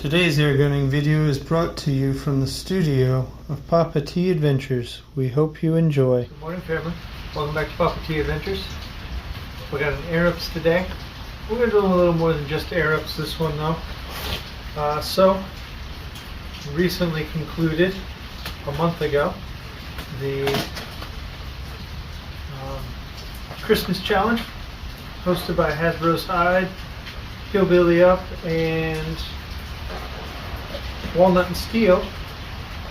Today's air gunning video is brought to you from the studio of Papa T Adventures. We hope you enjoy. Good morning, family. Welcome back to Papa T Adventures. We got an air-ups today. We're going to do a little more than just air-ups this one though. So, recently concluded a month ago the Christmas challenge hosted by A.R.C, Hillbilly Up, and Walnut and Steel,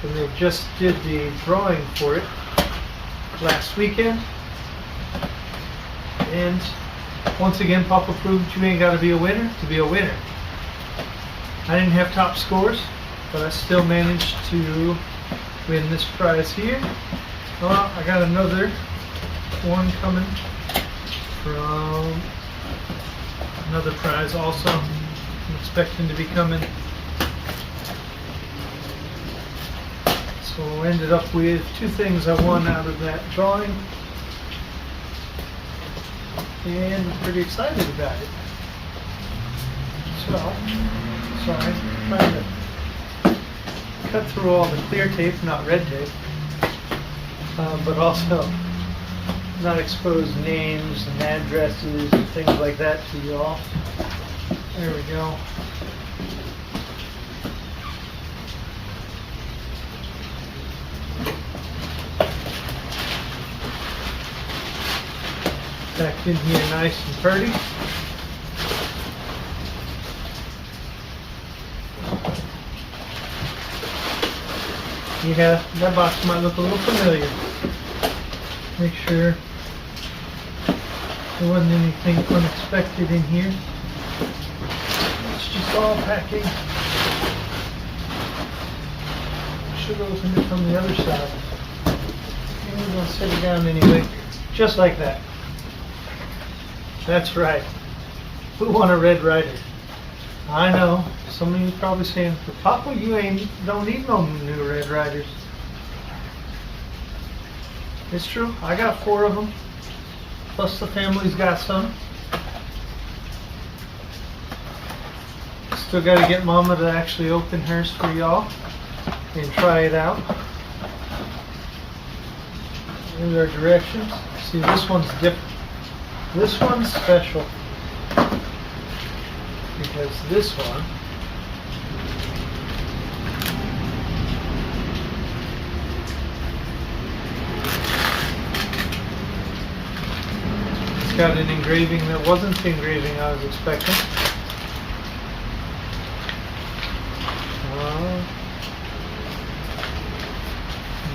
and they just did the drawing for it last weekend. And once again, Papa proved you ain't got to be a winner to be a winner. I didn't have top scores, but I still managed to win this prize here. Well, I got another one coming from another prize also. I'm expecting to be coming. So I ended up with two things I won out of that drawing, and I'm pretty excited about it. So, sorry, I'm trying to cut through all the clear tape, not red tape, but also not expose names and addresses and things like that to you all. There we go. Packed in here nice and pretty. Yeah, that box might look a little familiar. Make sure there wasn't anything unexpected in here. It's just all packing. Should have opened it from the other side. And we're going to set it down anyway, just like that. That's right. We want a Red Ryder. I know. Some of you probably saying, Papa, you don't need no new Red Ryders. It's true. I got 4 of them. Plus the family's got some. Still got to get Mama to actually open hers for y'all and try it out. Here's our directions. See, this one's different. This one's special because this one it's got an engraving that wasn't the engraving I was expecting.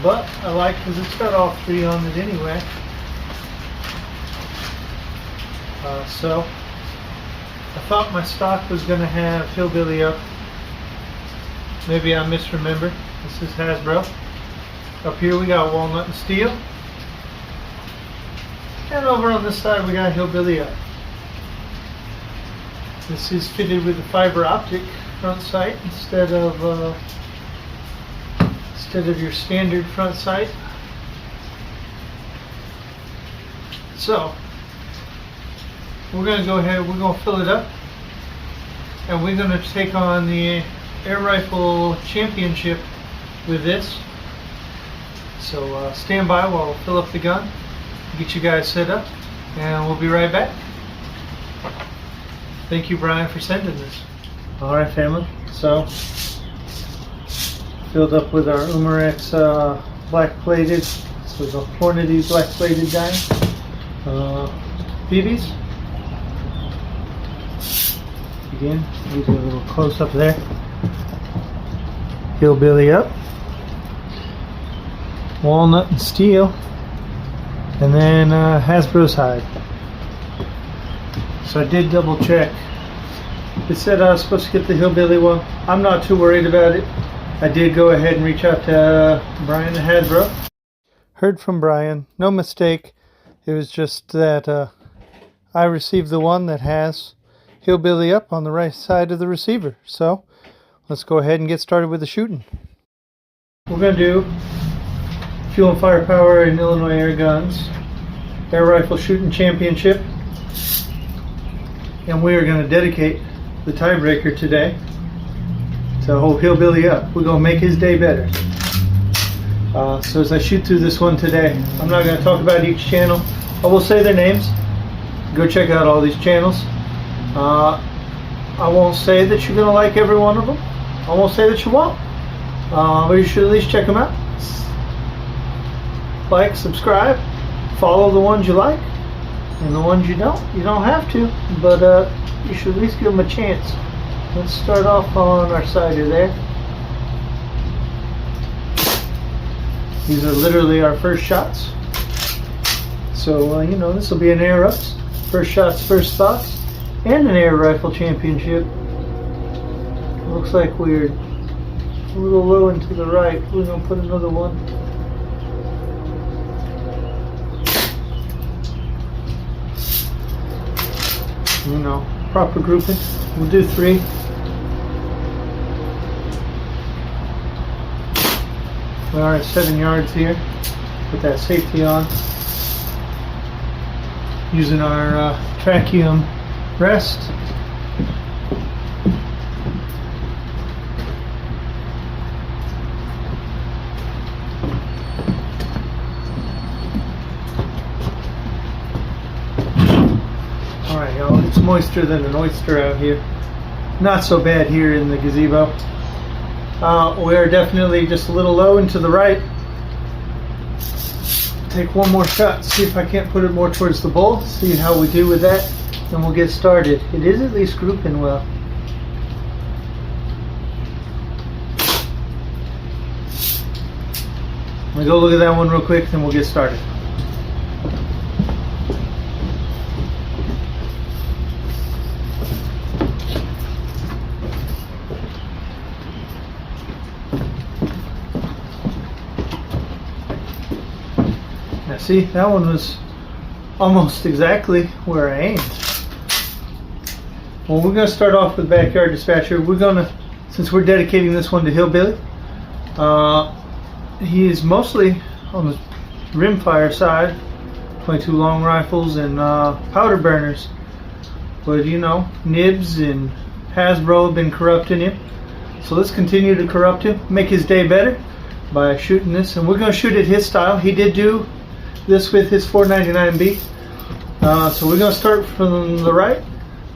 But I like because it's got all 3 on it anyway. So I thought my stock was going to have Hillbilly Up. Maybe I misremember. This is Hasbro. Up here we got Walnut and Steel. And over on this side we got Hillbilly Up. This is fitted with a fiber optic front sight instead of your standard front sight. So we're going to go ahead, we're going to fill it up, and we're going to take on the air rifle championship with this. So stand by while we fill up the gun, get you guys set up, and we'll be right back. Thank you, Brian, for sending this. Alright, family, so filled up with our A.R.C black plated, so the Hornady black plated gun, BBs. Again, we do a little close up there. Hillbilly Up, Walnut and Steel, and then Hasbro's Hide. So I did double check. It said I was supposed to get the Hillbilly one. I'm not too worried about it. I did go ahead and reach out to Brian at Hasbro. Heard from Brian, no mistake. It was just that I received the one that has Hillbilly Up on the right side of the receiver. So let's go ahead and get started with the shooting. We're going to do Fuel and Firepower in Illinois Air Guns Air Rifle Shooting Championship, and we are going to dedicate the tiebreaker today to hold Hillbilly up. We're going to make his day better. So as I shoot through this one today, I'm not going to talk about each channel. I will say their names. Go check out all these channels. I won't say that you're going to like every one of them. I won't say that you won't. But you should at least check them out. Like, subscribe, follow the ones you like, and the ones you don't have to, but you should at least give them a chance. Let's start off on our sider there. These are literally our first shots. So, this will be an A.R.C. First shots, first thoughts, and an air rifle championship. Looks like we're a little low and to the right. We're going to put another one. Proper grouping. We'll do 3. We are at 7 yards here. Put that safety on. Using our tracheum rest. Alright, y'all, it's moister than an oyster out here. Not so bad here in the gazebo. We are definitely just a little low and to the right. Take one more shot, see if I can't put it more towards the bowl, see how we do with that, and we'll get started. It is at least grouping well. Let me go look at that one real quick, then we'll get started. Now see, that one was almost exactly where I aimed. Well, we're going to start off with Backyard Dispatcher. We're going to, since we're dedicating this one to Hillbilly, he is mostly on the rimfire side, 22 long rifles and powder burners. But nibs and Hasbro have been corrupting him. So let's continue to corrupt him, make his day better by shooting this. And we're going to shoot it his style. He did do this with his 499B. So we're going to start from the right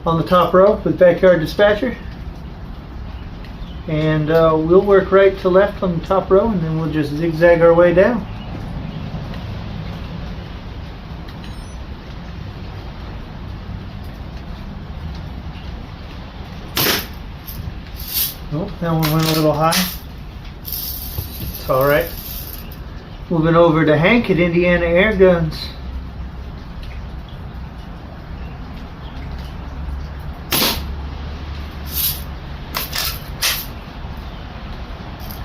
on the top row with Backyard Dispatcher. And we'll work right to left on the top row, and then we'll just zigzag our way down. Oh, that one went a little high. It's alright. Moving over to Hank at Indiana Air Guns.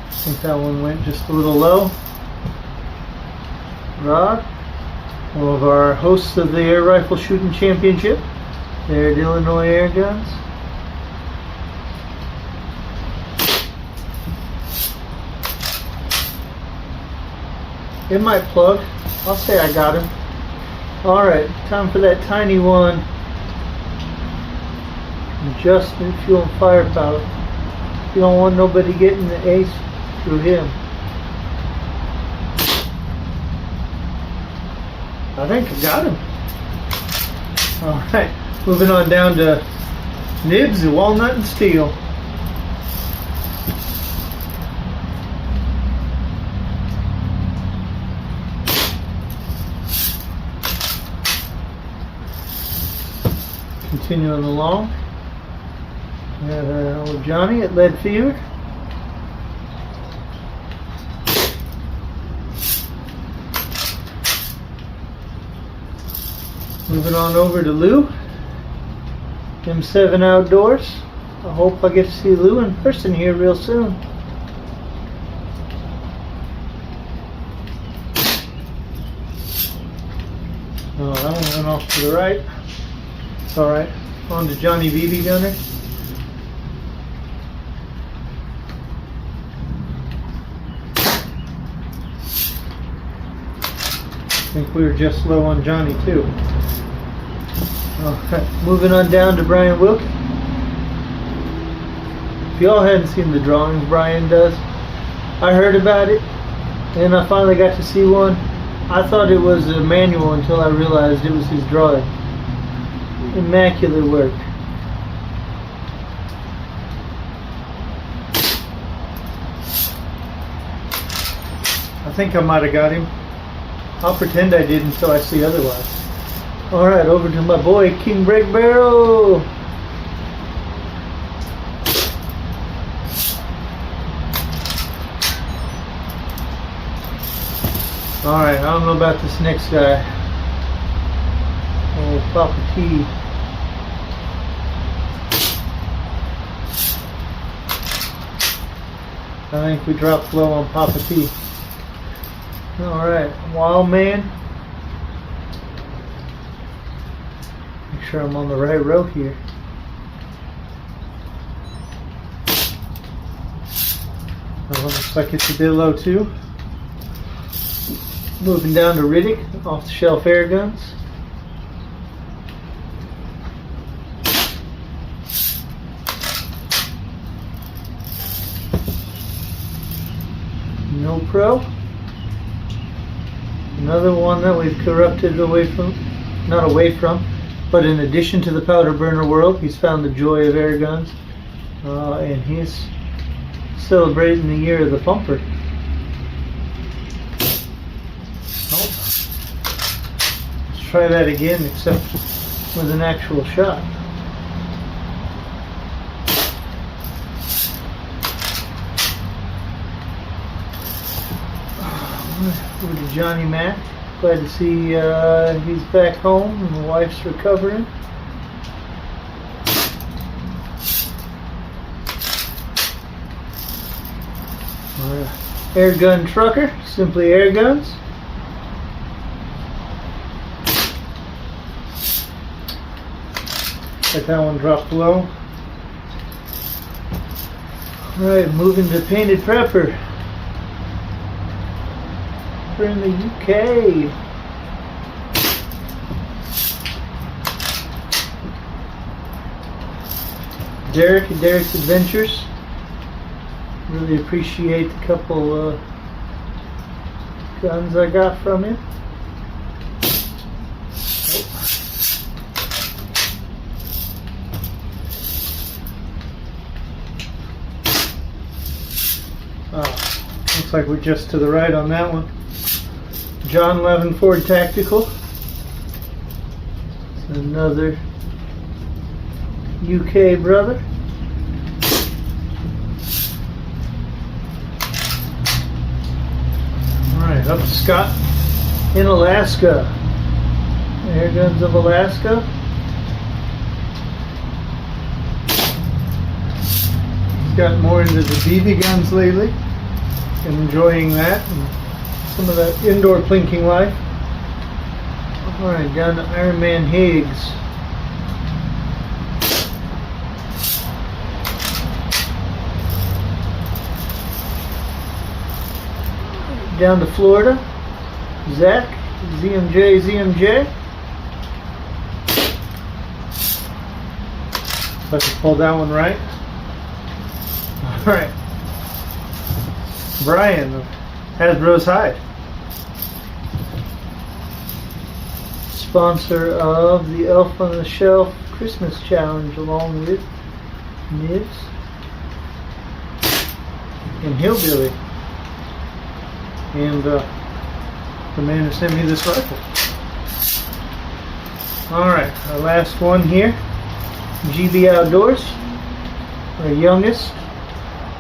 I think that one went just a little low. Rod, one of our hosts of the Air Rifle Shooting Championship, there at Illinois Air Guns. It might plug. I'll say I got him. Alright, time for that tiny one. Just new fuel and firepower. You don't want nobody getting the ace through him. I think I got him. Alright, moving on down to nibs and walnut and steel. Continuing along, we have old Johnny at Lead Fever. Moving on over to Lou, M7 Outdoors. I hope I get to see Lou in person here real soon. Oh, that one went off to the right. It's alright. On to Johnny BB Gunner. I think we were just low on Johnny too. Alright, moving on down to Brian Wilk. If y'all hadn't seen the drawings Brian does, I heard about it, and I finally got to see one. I thought it was a manual until I realized it was his drawing. Immaculate work. I think I might have got him. I'll pretend I did until I see otherwise. Alright, over to my boy King Break Barrel. Alright, I don't know about this next guy. Oh, Papa T. I think we dropped low on Papa T. Alright, Wild Man. Make sure I'm on the right row here. That one looks like it's a bit low too. Moving down to Riddick, off the shelf air guns. No Pro. Another one that we've corrupted away from, not away from, but in addition to the powder burner world, he's found the joy of air guns, and he's celebrating the year of the pumper. Oh. Let's try that again, except with an actual shot. Over to Johnny Mac. Glad to see he's back home and the wife's recovering. Air gun trucker, simply air guns. Let that one drop low. Alright, moving to painted prepper. We're in the UK. Derek and Derek's Adventures. Really appreciate the couple guns I got from him. Oh, looks like we're just to the right on that one. John Levin Ford Tactical. It's another UK brother. Alright, up to Scott in Alaska. Air Guns of Alaska. He's gotten more into the BB guns lately. Enjoying that. And some of the indoor plinking life. Alright, down to Iron Man Higgs. Down to Florida. Zach, ZMJ. If I can pull that one right. Alright. Brian of Hasbro's Hide. Sponsor of the Elf on the Shelf Christmas Challenge along with Nibs and Hillbilly. And the man who sent me this rifle. Alright, our last one here. GB Outdoors. Our youngest.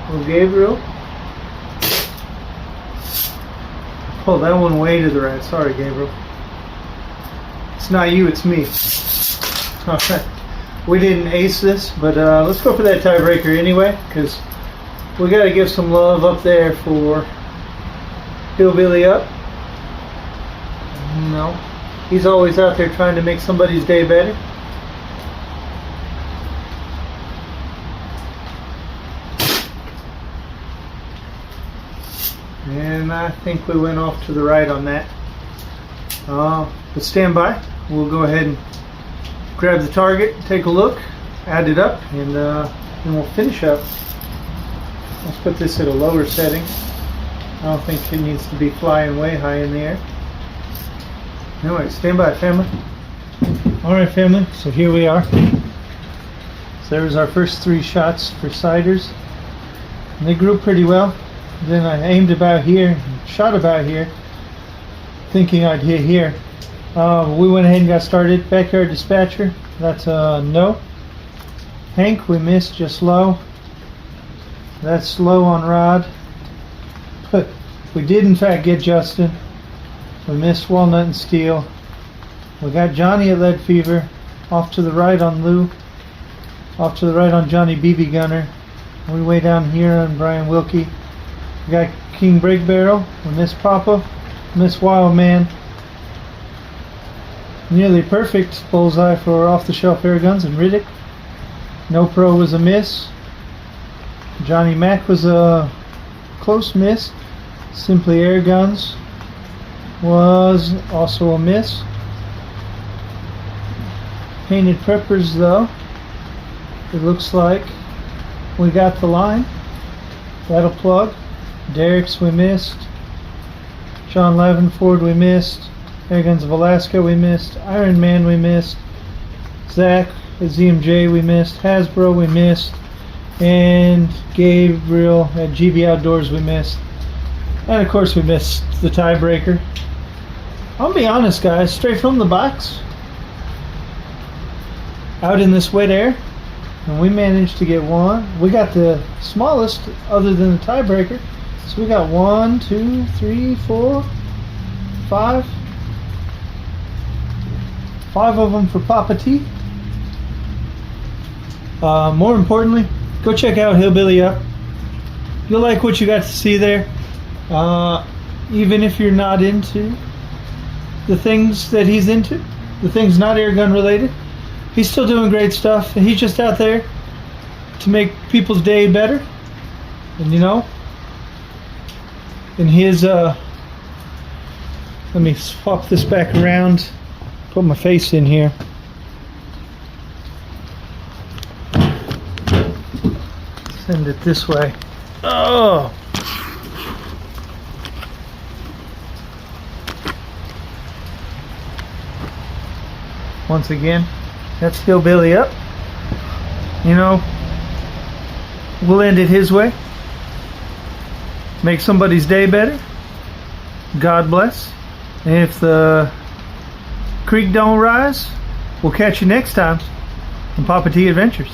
Little Gabriel. Pull that one way to the right. Sorry, Gabriel. It's not you, it's me. Alright. We didn't ace this, but let's go for that tiebreaker anyway, because we got to give some love up there for Hillbilly up. No. He's always out there trying to make somebody's day better. And I think we went off to the right on that. But stand by. We'll go ahead and grab the target, take a look, add it up, and then we'll finish up. Let's put this at a lower setting. I don't think it needs to be flying way high in the air. Anyway, stand by, family. Alright, family, so here we are. So there's our first 3 shots for ciders. And they grew pretty well. Then I aimed about here, shot about here, thinking I'd hit here. We went ahead and got started. Backyard dispatcher, that's a no. Hank, we missed just low. That's low on rod. But we did in fact get Justin. We missed walnut and steel. We got Johnny at lead fever. Off to the right on Lou. Off to the right on Johnny BB Gunner. We way down here on Brian Wilkie. We got King Break Barrel. We missed Papa. Miss Wild Man. Nearly perfect bullseye for off-the-shelf air guns and Riddick. No Pro was a miss. Johnny Mac was a close miss. Simply Air Guns was also a miss. Painted Preppers though, it looks like we got the line. That'll plug. Derek's we missed. John Lavenford we missed. Air Guns of Alaska we missed. Iron Man we missed. Zach at ZMJ we missed. Hasbro we missed. And Gabriel at GB Outdoors we missed. And of course we missed the tiebreaker. I'll be honest guys, straight from the box, out in this wet air, and we managed to get one. We got the smallest other than the tiebreaker. So we got 1, 2, 3, 4, 5. 5 of them for Papa T. More importantly, go check out Hillbilly Up. You'll like what you got to see there. Even if you're not into the things that he's into, the things not airgun related, he's still doing great stuff. And he's just out there to make people's day better. And you know, in his let me swap this back around, put my face in here. Send it this way. Oh, once again, that's Hillbilly Up. You know, we'll end it his way. Make somebody's day better. God bless. And if the creek don't rise, we'll catch you next time on Papa T Adventures.